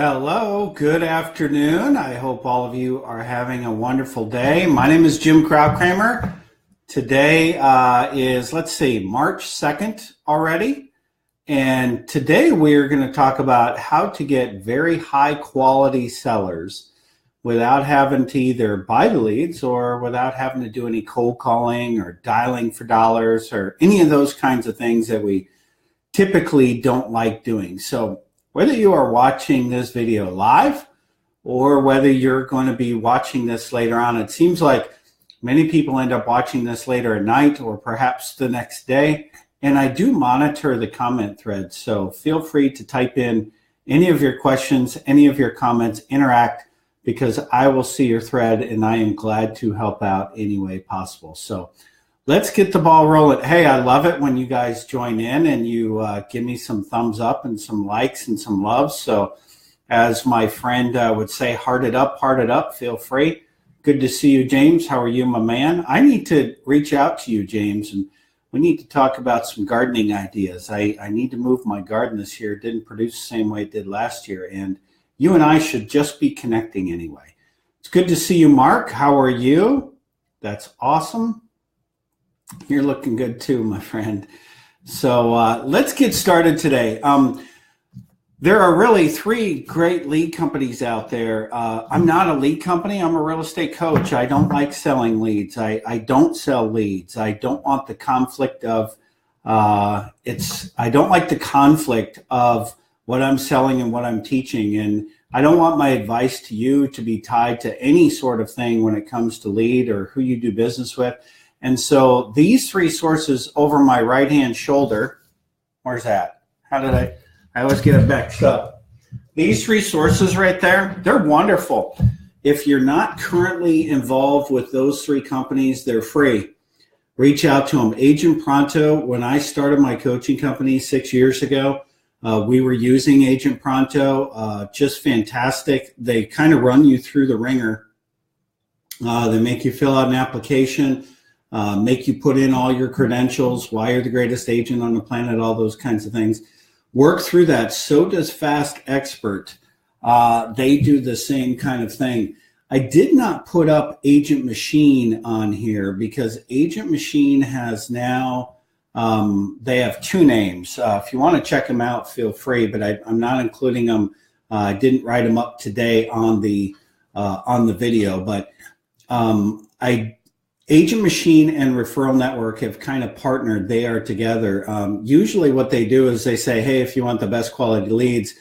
Hello, good afternoon. I hope all of you are having a wonderful day. My name is Jim Krautkremer. Today is, March 2nd already. And today we're going to talk about how to get very high quality sellers without having to either buy the leads or without having to do any cold calling or dialing for dollars or any of those kinds of things that we typically don't like doing. So whether you are watching this video live or whether you're going to be watching this later on, it seems like many people end up watching this later at night or perhaps the next day. And I do monitor the comment thread, so feel free to type in any of your questions, any of your comments, interact, because I will see your thread and I am glad to help out any way possible. So let's get the ball rolling. Hey, I love it when you guys join in and you give me some thumbs up and some likes and some love. So as my friend would say, heart it up, feel free. Good to see you, James. How are you, my man? I need to reach out to you, James, and we need to talk about some gardening ideas. I need to move my garden this year. It didn't produce the same way it did last year, and you and I should just be connecting anyway. It's good to see you, Mark. How are you? That's awesome. You're looking good too, my friend. So let's get started today. There are really three great lead companies out there. I'm not a lead company. I'm a real estate coach. I don't like selling leads. I don't sell leads. I don't want the conflict of I don't like the conflict of what I'm selling and what I'm teaching. And I don't want my advice to you to be tied to any sort of thing when it comes to lead or who you do business with. And so these three sources over my right-hand shoulder, where's that? I always get it mixed up. These three sources right there, they're wonderful. If you're not currently involved with those three companies, they're free. Reach out to them. Agent Pronto, when I started my coaching company 6 years ago, we were using Agent Pronto, just fantastic. They kind of run you through the ringer. They make you fill out an application, make you put in all your credentials, why you're the greatest agent on the planet, all those kinds of things. Work through that. So does Fast Expert. They do the same kind of thing. I did not put up Agent Machine on here because Agent Machine has now, they have two names. If you want to check them out, feel free, but I'm not including them. I didn't write them up today on the video, but Agent Machine and Referral Network have kind of partnered. They are together. Usually what they do is they say, hey, if you want the best quality leads,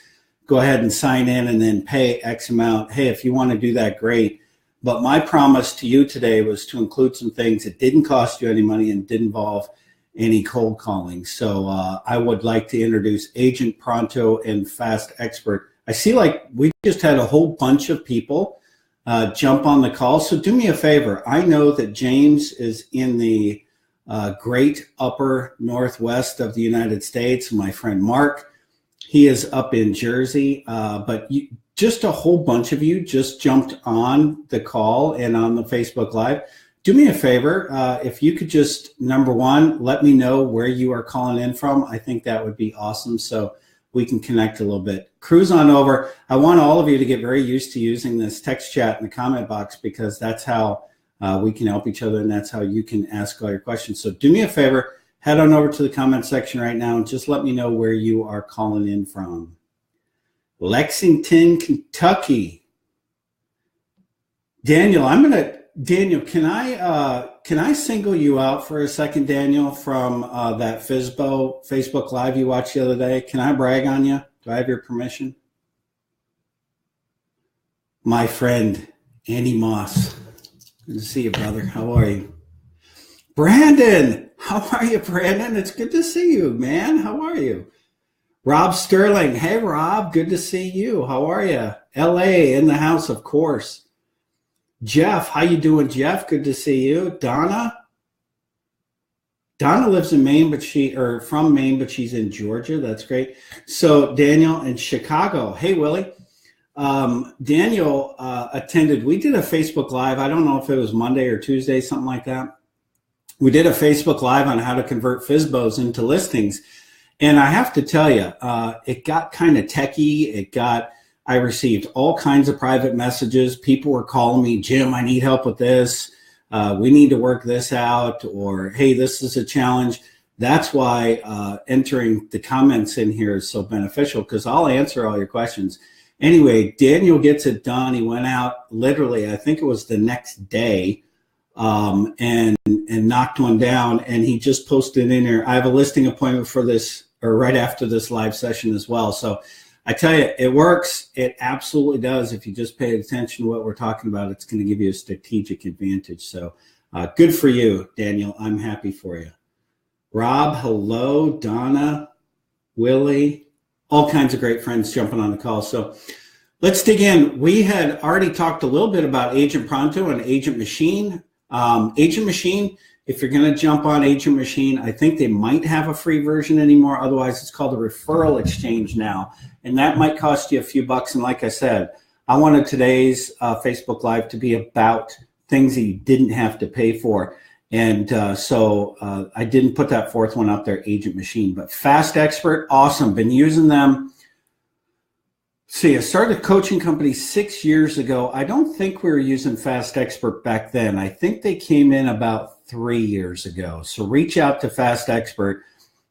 go ahead and sign in and then pay X amount. Hey, if you want to do that, great. But my promise to you today was to include some things that didn't cost you any money and didn't involve any cold calling. So I would like to introduce Agent Pronto and Fast Expert. I see like we just had a whole bunch of people jump on the call. So do me a favor. I know that James is in the great upper northwest of the United States. My friend Mark, he is up in Jersey. But just a whole bunch of you just jumped on the call and on the Facebook Live. Do me a favor. If you could just, number one, let me know where you are calling in from. I think that would be awesome. So we can connect a little bit. Cruise on over. I want all of you to get very used to using this text chat in the comment box because that's how we can help each other and that's how you can ask all your questions. So do me a favor, head on over to the comment section right now and just let me know where you are calling in from. Lexington, Kentucky. Daniel, can I single you out for a second, Daniel, from that FSBO Facebook Live you watched the other day? Can I brag on you? Do I have your permission? My friend, Andy Moss. Good to see you, brother. How are you? Brandon, how are you, Brandon? It's good to see you, man. How are you? Rob Sterling. Hey, Rob. Good to see you. How are you? LA in the house, of course. Jeff, how you doing, Jeff? Good to see you. Donna lives in Maine, from Maine, but she's in Georgia. That's great. So Daniel in Chicago. Hey, Willie. Daniel attended. We did a Facebook Live. I don't know if it was Monday or Tuesday, something like that. We did a Facebook Live on how to convert FSBOs into listings. And I have to tell you, it got kind of techie. I received all kinds of private messages. People were calling me, Jim, I need help with this. We need to work this out, or, hey, this is a challenge. That's why entering the comments in here is so beneficial, because I'll answer all your questions. Anyway, Daniel gets it done. He went out literally, I think it was the next day, and knocked one down, and he just posted in here. I have a listing appointment for this, or right after this live session as well. So I tell you, it works. It absolutely does. If you just pay attention to what we're talking about, it's going to give you a strategic advantage. So good for you, Daniel. I'm happy for you. Rob, hello. Donna, Willie, all kinds of great friends jumping on the call. So let's dig in. We had already talked a little bit about Agent Pronto and Agent Machine. Agent Machine, if you're going to jump on Agent Machine, I think they might have a free version anymore. Otherwise, it's called a referral exchange now, and that might cost you a few bucks. And like I said, I wanted today's Facebook Live to be about things that you didn't have to pay for. And so I didn't put that fourth one up there, Agent Machine. But Fast Expert, awesome. Been using them. See, I started a coaching company 6 years ago. I don't think we were using Fast Expert back then. I think they came in about 3 years ago. So reach out to Fast Expert.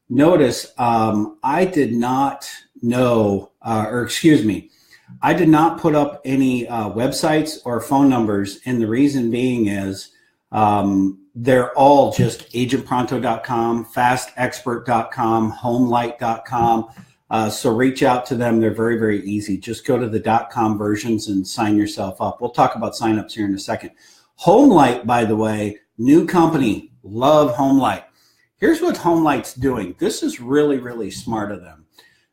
Notice I did not know, I did not put up any websites or phone numbers. And the reason being is they're all just agentpronto.com, fastexpert.com, homelight.com. So reach out to them. They're very, very easy. Just go to the .com versions and sign yourself up. We'll talk about signups here in a second. Homelight, by the way, new company. Love Homelight. Here's what Homelight's doing. This is really, really smart of them.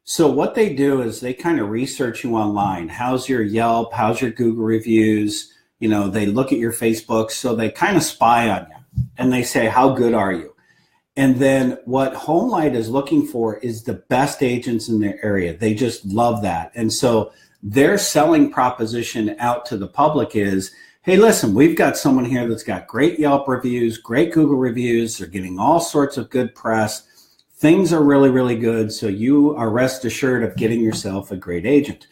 So what they do is they kind of research you online. How's your Yelp? How's your Google reviews? You know, they look at your Facebook. So they kind of spy on you and they say, how good are you? And then what Homelight is looking for is the best agents in their area. They just love that. And so their selling proposition out to the public is, hey, listen, we've got someone here that's got great Yelp reviews, great Google reviews. They're getting all sorts of good press. Things are really, really good. So you are rest assured of getting yourself a great agent.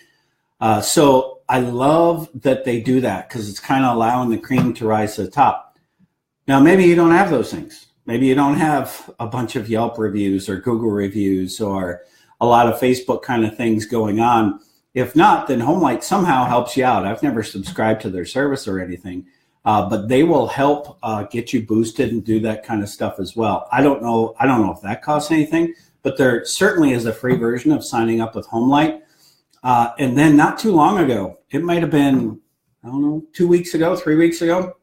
So I love that they do that, because it's kind of allowing the cream to rise to the top. Now, maybe you don't have those things. Maybe you don't have a bunch of Yelp reviews or Google reviews or a lot of Facebook kind of things going on. If not, then Homelight somehow helps you out. I've never subscribed to their service or anything, but they will help get you boosted and do that kind of stuff as well. I don't know if that costs anything, but there certainly is a free version of signing up with Homelight. And then not too long ago, it might have been, 2 weeks ago, 3 weeks ago,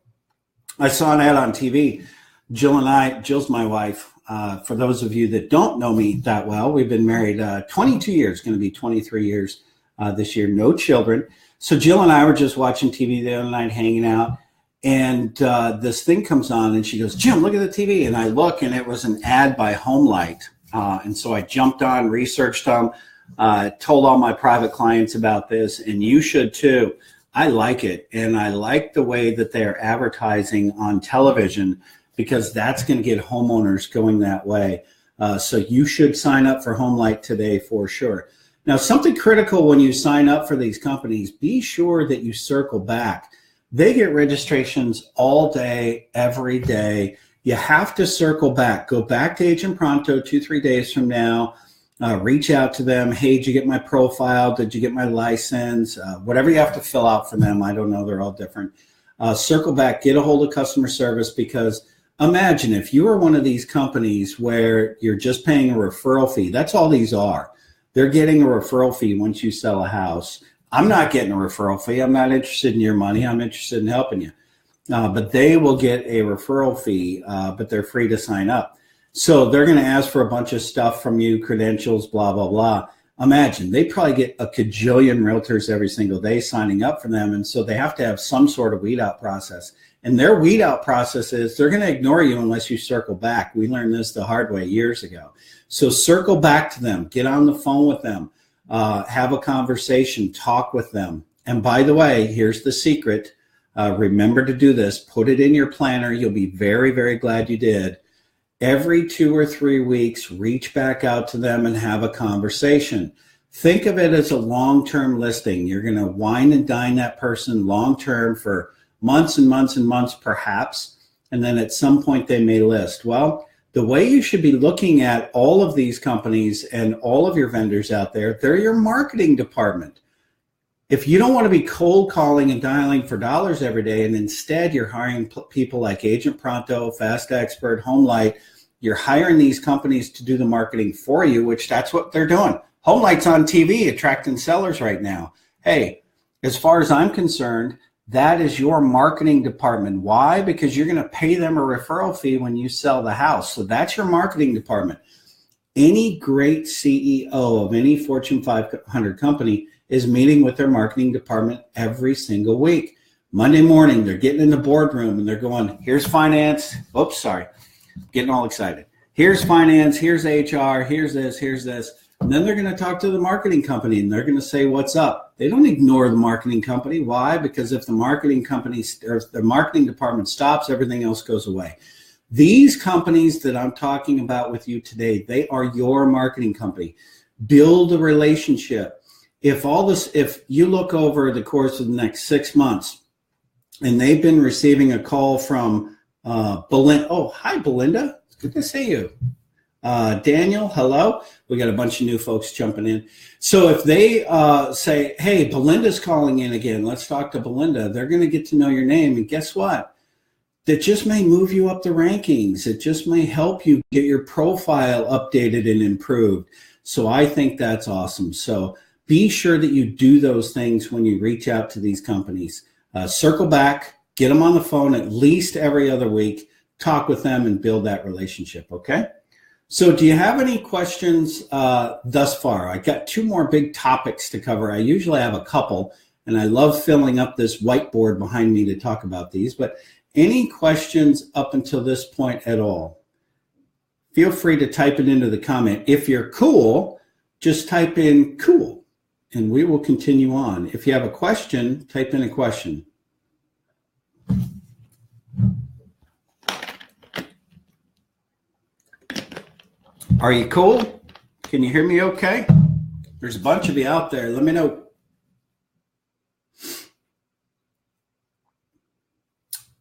I saw an ad on TV. Jill's my wife. For those of you that don't know me that well, we've been married 22 years, going to be 23 years this year, no children. So Jill and I were just watching TV the other night, hanging out, and this thing comes on, and she goes, Jim, look at the TV. And I look, and it was an ad by Homelight. And so I jumped on, researched them, told all my private clients about this, and you should too. I like it, and I like the way that they're advertising on television, because that's going to get homeowners going that way. So you should sign up for Homelight today for sure. Now, something critical when you sign up for these companies, be sure that you circle back. They get registrations all day, every day. You have to circle back. Go back to Agent Pronto 2-3 days from now. Reach out to them. Hey, did you get my profile? Did you get my license? Whatever you have to fill out for them. I don't know. They're all different. Circle back. Get a hold of customer service, because imagine if you are one of these companies where you're just paying a referral fee. That's all these are. They're getting a referral fee once you sell a house. I'm not getting a referral fee. I'm not interested in your money. I'm interested in helping you. But they will get a referral fee, but they're free to sign up. So they're going to ask for a bunch of stuff from you, credentials, blah, blah, blah. Imagine they probably get a cajillion realtors every single day signing up for them. And so they have to have some sort of weed out process. And their weed out process is they're going to ignore you unless you circle back. We learned this the hard way years ago. So circle back to them, get on the phone with them, have a conversation, talk with them. And by the way, here's the secret. Remember to do this. Put it in your planner. You'll be very, very glad you did. Every 2 or 3 weeks, reach back out to them and have a conversation. Think of it as a long-term listing. You're going to wine and dine that person long-term for months and months and months, perhaps, and then at some point they may list. Well, the way you should be looking at all of these companies and all of your vendors out there, they're your marketing department. If you don't want to be cold calling and dialing for dollars every day, and instead you're hiring people like Agent Pronto, Fast Expert, HomeLight, you're hiring these companies to do the marketing for you, which that's what they're doing. HomeLight's on TV attracting sellers right now. Hey, as far as I'm concerned, that is your marketing department. Why? Because you're going to pay them a referral fee when you sell the house. So that's your marketing department. Any great CEO of any Fortune 500 company is meeting with their marketing department every single week. Monday morning, they're getting in the boardroom and they're going, here's finance. Oops, sorry. Getting all excited. Here's finance, here's HR, here's this, here's this. And then they're going to talk to the marketing company and they're going to say, what's up? They don't ignore the marketing company. Why? Because if the marketing company or the marketing department stops, everything else goes away. These companies that I'm talking about with you today, they are your marketing company. Build a relationship. If you look over the course of the next 6 months and they've been receiving a call from Belinda. Oh, hi, Belinda. It's good to see you. Daniel, hello. We got a bunch of new folks jumping in. So if they say, hey, Belinda's calling in again, let's talk to Belinda, they're going to get to know your name. And guess what? That just may move you up the rankings. It just may help you get your profile updated and improved. So I think that's awesome. So be sure that you do those things when you reach out to these companies. Circle back, get them on the phone at least every other week, talk with them and build that relationship, okay? So do you have any questions thus far? I got 2 more big topics to cover. I usually have a couple, and I love filling up this whiteboard behind me to talk about these, but any questions up until this point at all? Feel free to type it into the comment. If you're cool, just type in cool, and we will continue on. If you have a question, type in a question. Are you cool? Can you hear me okay? There's a bunch of you out there. Let me know.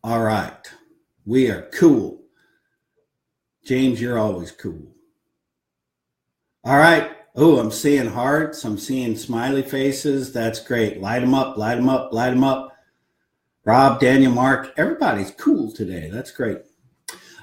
All right. We are cool. James, you're always cool. All right. Oh, I'm seeing hearts. I'm seeing smiley faces. That's great. Light them up, light them up, light them up. Rob, Daniel, Mark, everybody's cool today. That's great.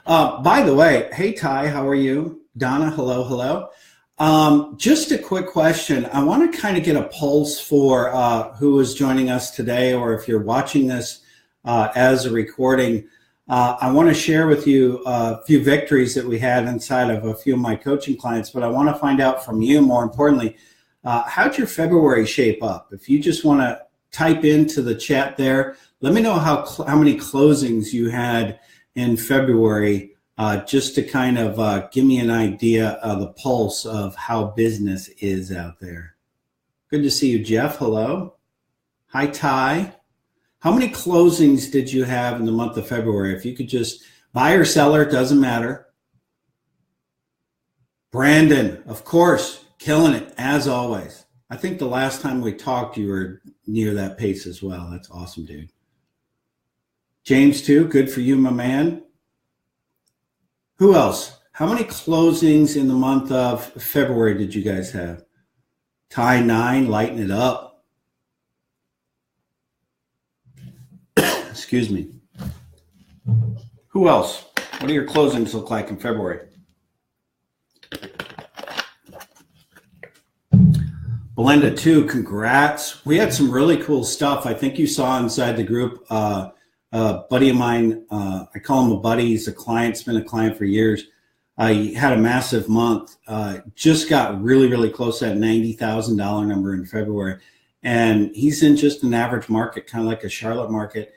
By the way, hey, Ty, how are you? Donna, hello, hello. Just a quick question. I want to kind of get a pulse for who is joining us today, or if you're watching this as a recording. I want to share with you a few victories that we had inside of a few of my coaching clients, but I want to find out from you, more importantly, how'd your February shape up? If you just want to type into the chat there, let me know how many closings you had in February, just to kind of give me an idea of the pulse of how business is out there. Good to see you, Jeff. Hello. Hi, Ty. How many closings did you have in the month of February? If you could just buy or seller, it doesn't matter. Brandon, of course, killing it as always. I think the last time we talked, you were near that pace as well. That's awesome, dude. James, too. Good for you, my man. Who else? How many closings in the month of February did you guys have? Ty 9, lighten it up. Excuse me. Who else? What do your closings look like in February? Belinda, too, congrats. We had some really cool stuff. I think you saw inside the group. A buddy of mine, I call him a buddy. He's a client, he's been a client for years. He had a massive month, just got really, really close to that $90,000 number in February. And he's in just an average market, kind of like a Charlotte market.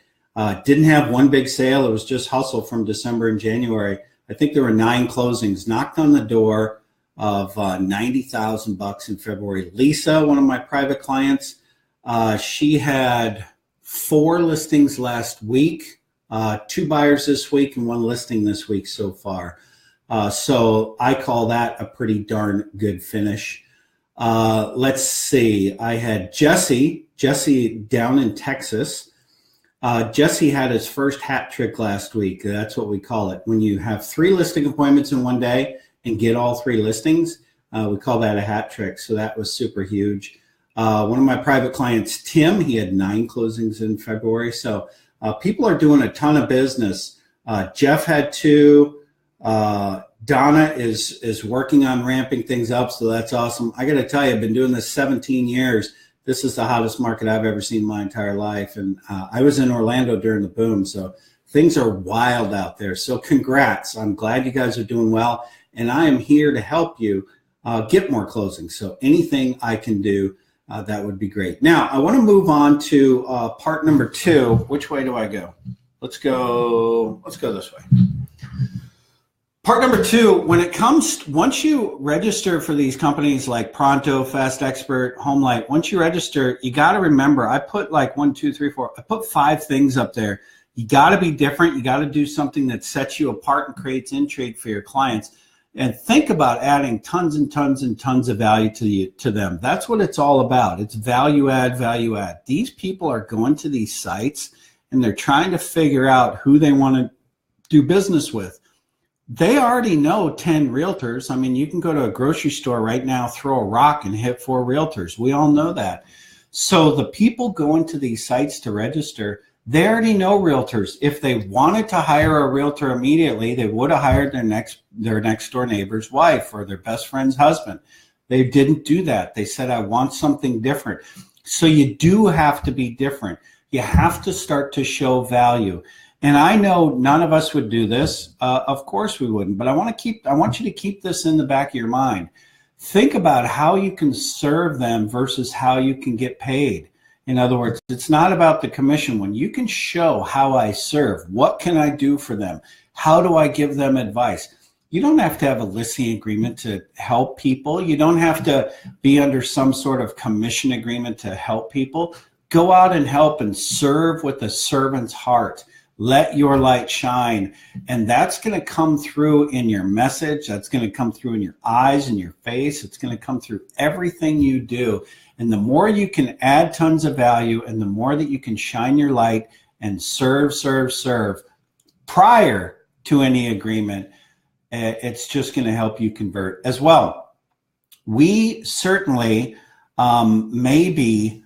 Didn't have one big sale. It was just hustle from December and January. I think there were 9 closings, knocked on the door of $90,000 in February. Lisa, one of my private clients, she had 4 listings last week, 2 buyers this week, and 1 listing this week so far. So I call that a pretty darn good finish. Let's see. I had Jesse down in Texas. Jesse had his first hat trick last week. That's what we call it. When you have 3 listing appointments in one day and get all 3 listings, we call that a hat trick. So that was super huge. One of my private clients, Tim, he had 9 closings in February. So people are doing a ton of business. Jeff had 2. Donna is working on ramping things up, so that's awesome. I got to tell you, I've been doing this 17 years. This is the hottest market I've ever seen in my entire life. And I was in Orlando during the boom, so things are wild out there. So congrats. I'm glad you guys are doing well, and I am here to help you get more closings. So anything I can do, that would be great. Now, I want to move on to part number 2. Which way do I go? Let's go this way. Part number 2, when it comes, once you register for these companies like Pronto, Fast Expert, HomeLight, once you register, you got to remember, I put like 1, 2, 3, 4, I put 5 things up there. You got to be different. You got to do something that sets you apart and creates intrigue for your clients. And think about adding tons and tons and tons of value to them. That's what it's all about. It's value add, value add. These people are going to these sites and they're trying to figure out who they want to do business with. They already know 10 realtors. I mean, you can go to a grocery store right now, throw a rock and hit 4 realtors. We all know that. So the people going to these sites to register, they already know realtors. If they wanted to hire a realtor immediately, they would have hired their next door neighbor's wife or their best friend's husband. They didn't do that. They said, I want something different. So you do have to be different. You have to start to show value. And I know none of us would do this. Of course we wouldn't. But I want you to keep this in the back of your mind. Think about how you can serve them versus how you can get paid. In other words, it's not about the commission. When you can show how I serve, what can I do for them? How do I give them advice? You don't have to have a listing agreement to help people. You don't have to be under some sort of commission agreement to help people. Go out and help and serve with a servant's heart. Let your light shine. And that's going to come through in your message. That's going to come through in your eyes and your face. It's going to come through everything you do. And the more you can add tons of value and the more that you can shine your light and serve prior to any agreement, it's just going to help you convert as well. We certainly may be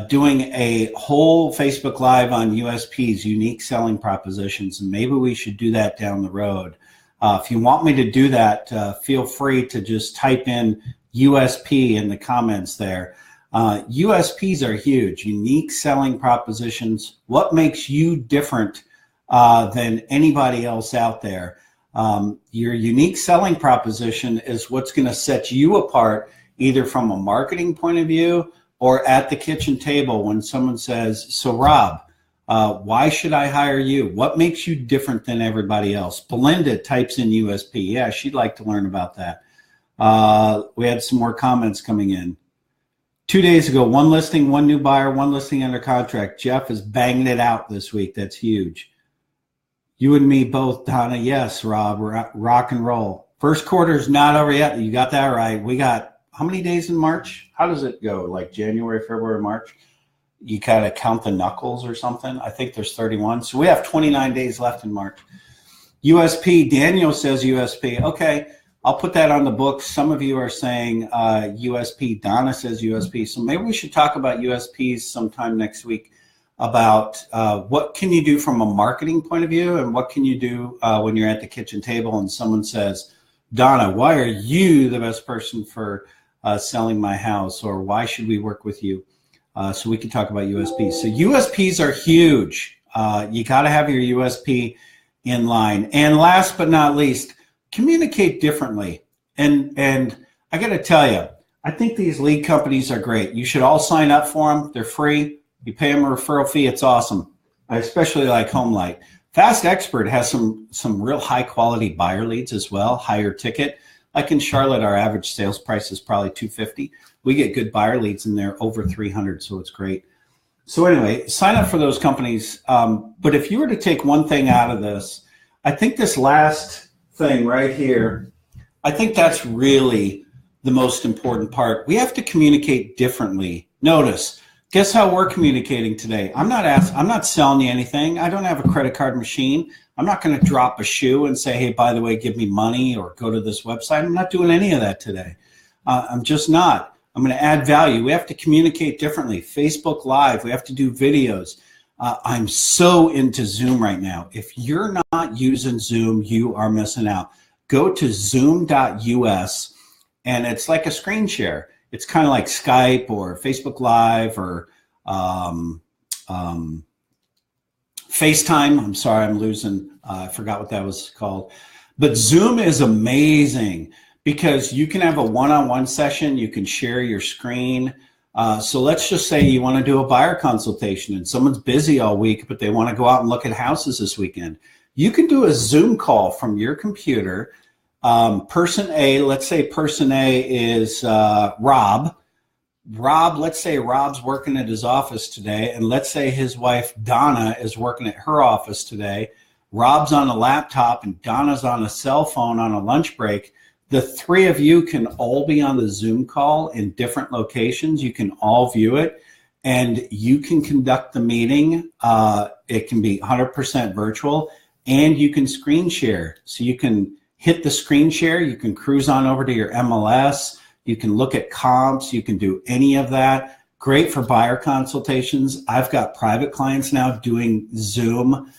doing a whole Facebook Live on USPs, unique selling propositions, and maybe we should do that down the road. If you want me to do that, feel free to just type in USP in the comments there. USPs are huge, unique selling propositions. What makes you different than anybody else out there? Your unique selling proposition is what's going to set you apart, either from a marketing point of view or at the kitchen table when someone says, so Rob, why should I hire you? What makes you different than everybody else? Belinda types in USP. Yeah, she'd like to learn about that. We had some more comments coming in. 2 days ago, 1 listing, 1 new buyer, 1 listing under contract. Jeff is banging it out this week. That's huge. You and me both, Donna. Yes, Rob, rock and roll. First quarter is not over yet. You got that right. We got how many days in March? How does it go? Like January, February, March? You kind of count the knuckles or something. I think there's 31. So we have 29 days left in March. USP, Daniel says USP. Okay, I'll put that on the books. Some of you are saying USP. Donna says USP. So maybe we should talk about USPs sometime next week about what can you do from a marketing point of view and what can you do when you're at the kitchen table and someone says, Donna, why are you the best person for selling my house, or why should we work with you? So we can talk about USPs. So USPs are huge. You got to have your USP in line. And last but not least, communicate differently. And I got to tell you, I think these lead companies are great. You should all sign up for them. They're free. You pay them a referral fee. It's awesome. I especially like HomeLight. Fast Expert has some real high quality buyer leads as well, higher ticket. Like in Charlotte, our average sales price is probably $250. We get good buyer leads in there over 300, so it's great. So anyway, sign up for those companies. But if you were to take one thing out of this, I think this last thing right here, I think that's really the most important part. We have to communicate differently. Notice, guess how we're communicating today? I'm not selling you anything. I don't have a credit card machine. I'm not going to drop a shoe and say, hey, by the way, give me money or go to this website. I'm not doing any of that today. I'm just not. I'm going to add value. We have to communicate differently. Facebook Live, we have to do videos. I'm so into Zoom right now. If you're not using Zoom, you are missing out. Go to zoom.us, and it's like a screen share. It's kind of like Skype or Facebook Live or FaceTime. I'm sorry, I'm losing. I forgot what that was called. But Zoom is amazing because you can have a one-on-one session. You can share your screen. So let's just say you want to do a buyer consultation and someone's busy all week, but they want to go out and look at houses this weekend. You can do a Zoom call from your computer. Person A, let's say person A is Rob. Let's say Rob's working at his office today, and let's say his wife Donna is working at her office today. Rob's on a laptop and Donna's on a cell phone on a lunch break. The three of you can all be on the Zoom call in different locations. You can all view it, and you can conduct the meeting. It can be 100% virtual, and you can screen share. So you can hit the screen share. You can cruise on over to your MLS. You can look at comps. You can do any of that. Great for buyer consultations. I've got private clients now doing Zoom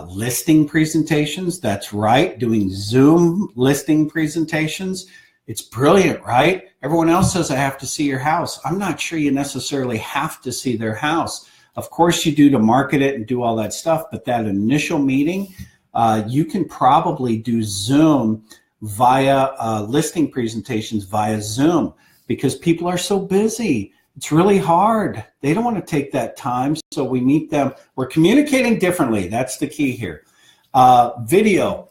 listing presentations. That's right, doing Zoom listing presentations. It's brilliant, right? Everyone else says I have to see your house. I'm not sure you necessarily have to see their house. Of course you do to market it and do all that stuff, but that initial meeting, you can probably do Zoom via listing presentations via Zoom because people are so busy. It's really hard. They don't want to take that time, so we meet them. We're communicating differently. That's the key here. Video.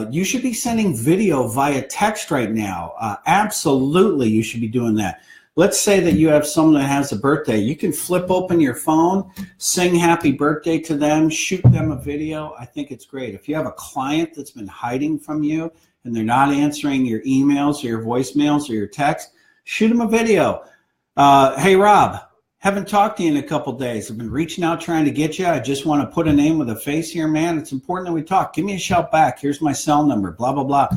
You should be sending video via text right now. Absolutely, you should be doing that. Let's say that you have someone that has a birthday. You can flip open your phone, sing happy birthday to them, shoot them a video. I think it's great. If you have a client that's been hiding from you and they're not answering your emails or your voicemails or your text, shoot them a video. Hey, Rob, haven't talked to you in a couple days. I've been reaching out trying to get you. I just want to put a name with a face here, man. It's important that we talk. Give me a shout back. Here's my cell number, blah, blah, blah.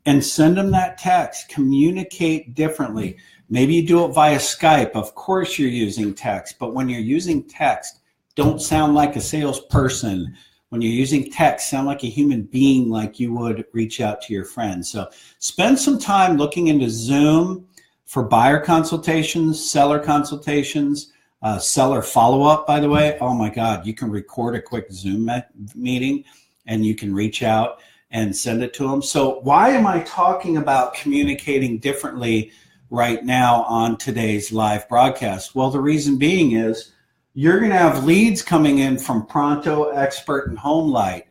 And send them that text. Communicate differently. Maybe you do it via Skype. Of course you're using text, but when you're using text, don't sound like a salesperson. When you're using text, sound like a human being, like you would reach out to your friends. So spend some time looking into Zoom for buyer consultations, seller consultations, seller follow-up, by the way. Oh my God, you can record a quick Zoom meeting and you can reach out and send it to them. So why am I talking about communicating differently right now on today's live broadcast? Well, the reason being is you're going to have leads coming in from Pronto, Expert, and HomeLight,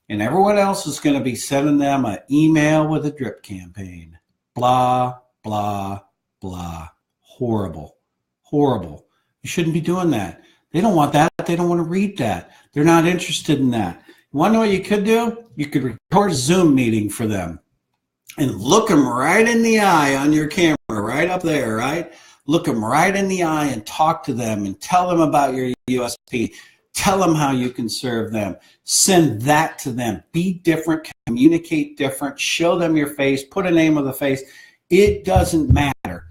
and everyone else is going to be sending them an email with a drip campaign. Blah, blah, blah. Horrible. Horrible. You shouldn't be doing that. They don't want that. They don't want to read that. They're not interested in that. You want to know what you could do? You could record a Zoom meeting for them and look them right in the eye on your camera, right up there, right? Look them right in the eye and talk to them and tell them about your USP. Tell them how you can serve them. Send that to them. Be different, communicate different, show them your face, put a name on the face. It doesn't matter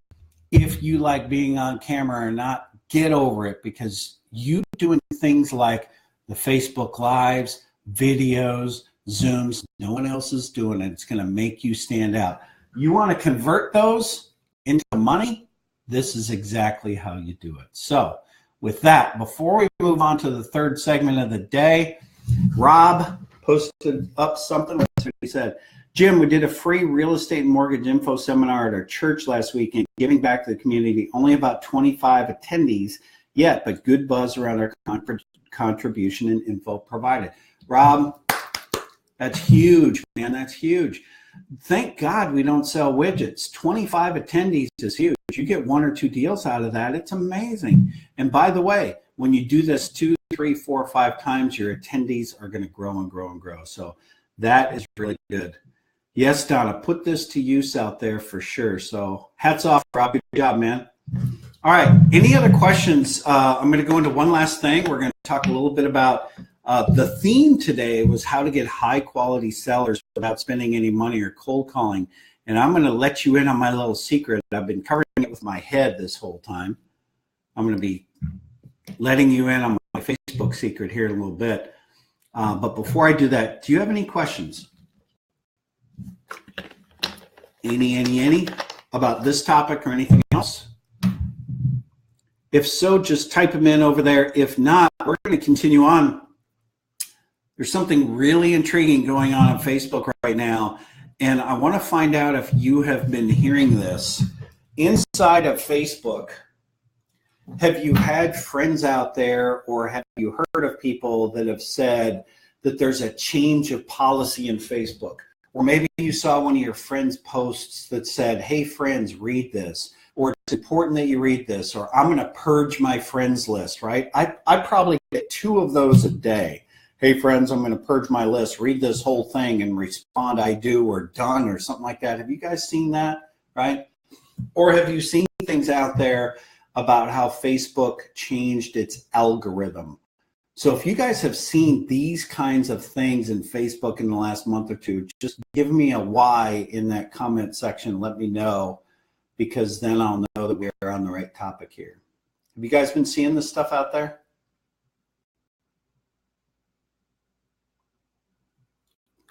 if you like being on camera or not. Get over it, because you doing things like the Facebook Lives, videos, Zooms, no one else is doing it. It's going to make you stand out. You want to convert those into money? This is exactly how you do it. So with that, before we move on to the third segment of the day, Rob posted up something. He said, Jim, we did a free real estate and mortgage info seminar at our church last weekend, giving back to the community. Only about 25 attendees yet, but good buzz around our contribution and info provided. Rob, that's huge, man. That's huge. Thank God we don't sell widgets. 25 attendees is huge. You get 1 or 2 deals out of that. It's amazing. And by the way, when you do this 2, 3, 4, 5 times, your attendees are going to grow and grow and grow. So that is really good. Yes, Donna, put this to use out there for sure. So hats off, Rob. Good job, man. All right. Any other questions? I'm going to go into one last thing. We're going to talk a little bit about the theme today was how to get high quality sellers without spending any money or cold calling. And I'm going to let you in on my little secret. I've been covering it with my head this whole time. I'm going to be letting you in on my Facebook secret here in a little bit. But before I do that, do you have any questions? Any about this topic or anything else? If so, just type them in over there. If not, we're going to continue on. There's something really intriguing going on Facebook right now, and I want to find out if you have been hearing this. Inside of Facebook, have you had friends out there, or have you heard of people that have said that there's a change of policy in Facebook? Or maybe you saw one of your friends' posts that said, hey, friends, read this. Or it's important that you read this. Or I'm going to purge my friends list, right? I probably get 2 of those a day. Hey, friends, I'm going to purge my list. Read this whole thing and respond, I do, or done, or something like that. Have you guys seen that, right? Or have you seen things out there about how Facebook changed its algorithm? So if you guys have seen these kinds of things in Facebook in the last month or two, just give me a why in that comment section. Let me know, because then I'll know that we're on the right topic here. Have you guys been seeing this stuff out there?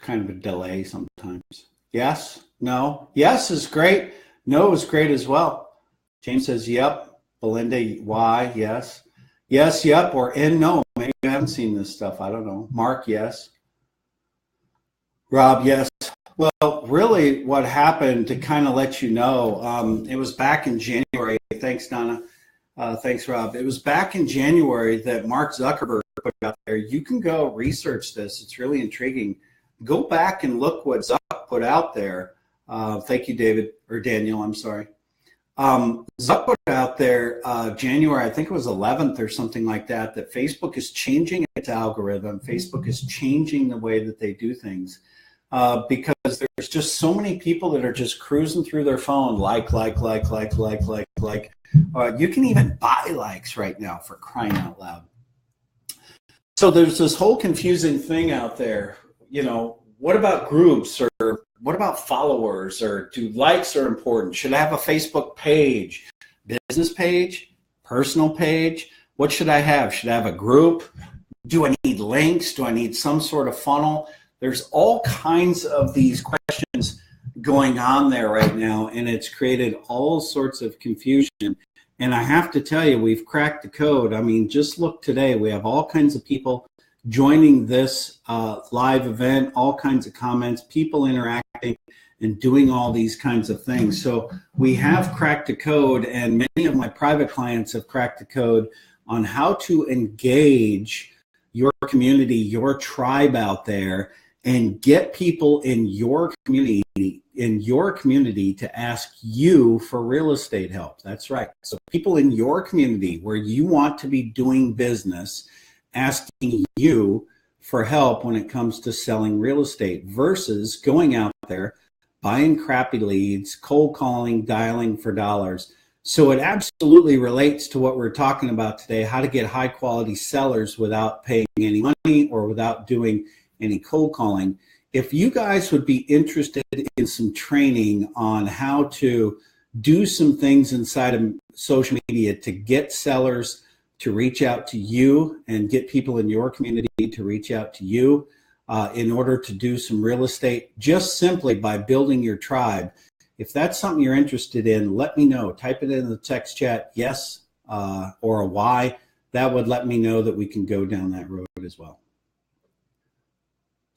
Kind of a delay sometimes. Yes? No? Yes is great. No is great as well. James says, yep. Belinda, why? Yes. Yes, yep, or no. Maybe you haven't seen this stuff. I don't know. Mark, yes. Rob, yes. Well, really what happened, to kind of let you know, it was back in January. Thanks, Donna. Thanks, Rob. It was back in January that Mark Zuckerberg put out there. You can go research this. It's really intriguing. Go back and look what Zuck put out there. Thank you, David, or Daniel, I'm sorry. Zuck put out there January, I think it was 11th or something like that, that Facebook is changing its algorithm. Facebook is changing the way that they do things because there's just so many people that are just cruising through their phone, like. You can even buy likes right now, for crying out loud. So there's this whole confusing thing out there. You know, what about groups, or what about followers, or do likes are important? Should I have a Facebook page, business page, personal page? What should I have? Should I have a group? Do I need links? Do I need some sort of funnel? There's all kinds of these questions going on there right now, and it's created all sorts of confusion. And I have to tell you, we've cracked the code. I mean, just look today. We have all kinds of people joining this live event, all kinds of comments, people interacting and doing all these kinds of things. So we have cracked the code, and many of my private clients have cracked the code on how to engage your community, your tribe out there, and get people in your community to ask you for real estate help. That's right. So people in your community where you want to be doing business, asking you for help when it comes to selling real estate, versus going out there, buying crappy leads, cold calling, dialing for dollars. So it absolutely relates to what we're talking about today, how to get high quality sellers without paying any money or without doing any cold calling. If you guys would be interested in some training on how to do some things inside of social media to get sellers to reach out to you and get people in your community to reach out to you in order to do some real estate, just simply by building your tribe. If that's something you're interested in, let me know. Type it in the text chat, yes, or a Y. That would let me know that we can go down that road as well.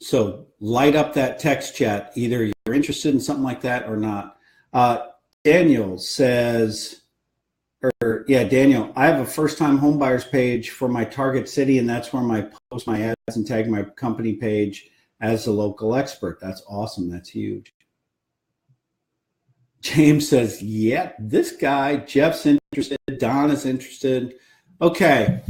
So light up that text chat. Either you're interested in something like that or not. Daniel says, Daniel, I have a first-time homebuyers page for my target city, and that's where I post my ads and tag my company page as a local expert. That's awesome. That's huge. James says, yep, this guy, Jeff's interested, Don is interested. Okay.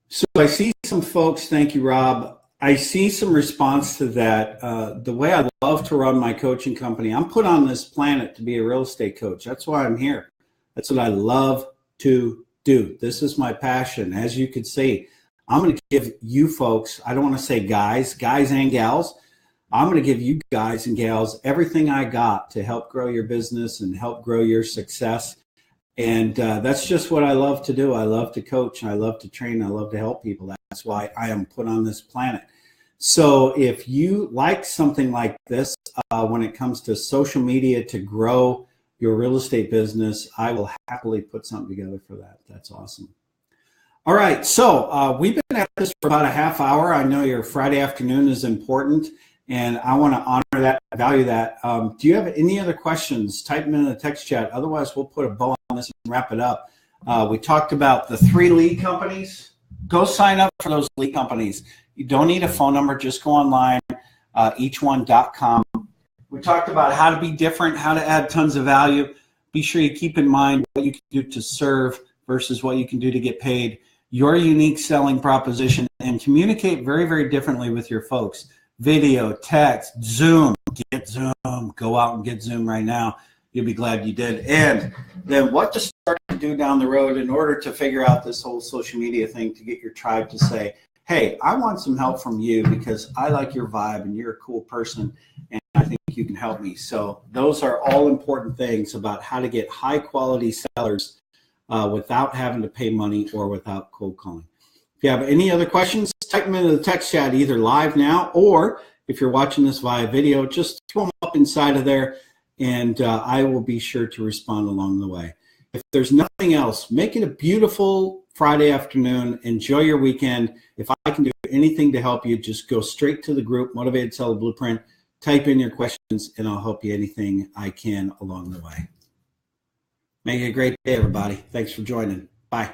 So I see some folks, thank you, Rob, I see some response to that. The way I love to run my coaching company, I'm put on this planet to be a real estate coach. That's why I'm here. That's what I love to do. This is my passion. As you can see, I'm going to give you folks, I don't want to say guys and gals, I'm going to give you guys and gals everything I got to help grow your business and help grow your success. And that's just what I love to do. I love to coach. I love to train. I love to help people. That's why I am put on this planet. So if you like something like this, when it comes to social media to grow your real estate business, I will happily put something together for that. That's awesome. All right. So we've been at this for about a half hour. I know your Friday afternoon is important, and I want to honor that, value that. Do you have any other questions? Type them in the text chat. Otherwise, we'll put a bow on this and wrap it up. We talked about the 3 lead companies. Go sign up for those lead companies. You don't need a phone number. Just go online, eachone.com. We talked about how to be different, how to add tons of value. Be sure you keep in mind what you can do to serve versus what you can do to get paid, your unique selling proposition, and communicate very, very differently with your folks. Video, text, Zoom. Get Zoom. Go out and get Zoom right now. You'll be glad you did. And then what to start to do down the road in order to figure out this whole social media thing to get your tribe to say, hey, I want some help from you because I like your vibe and you're a cool person and I think you can help me. So those are all important things about how to get high quality sellers without having to pay money or without cold calling. If you have any other questions, type them into the text chat either live now or if you're watching this via video, just throw them up inside of there and I will be sure to respond along the way. If there's nothing else, make it a beautiful Friday afternoon. Enjoy your weekend. If I can do anything to help you, just go straight to the group, Motivated Seller Blueprint, type in your questions, and I'll help you anything I can along the way. Make it a great day, everybody. Thanks for joining. Bye.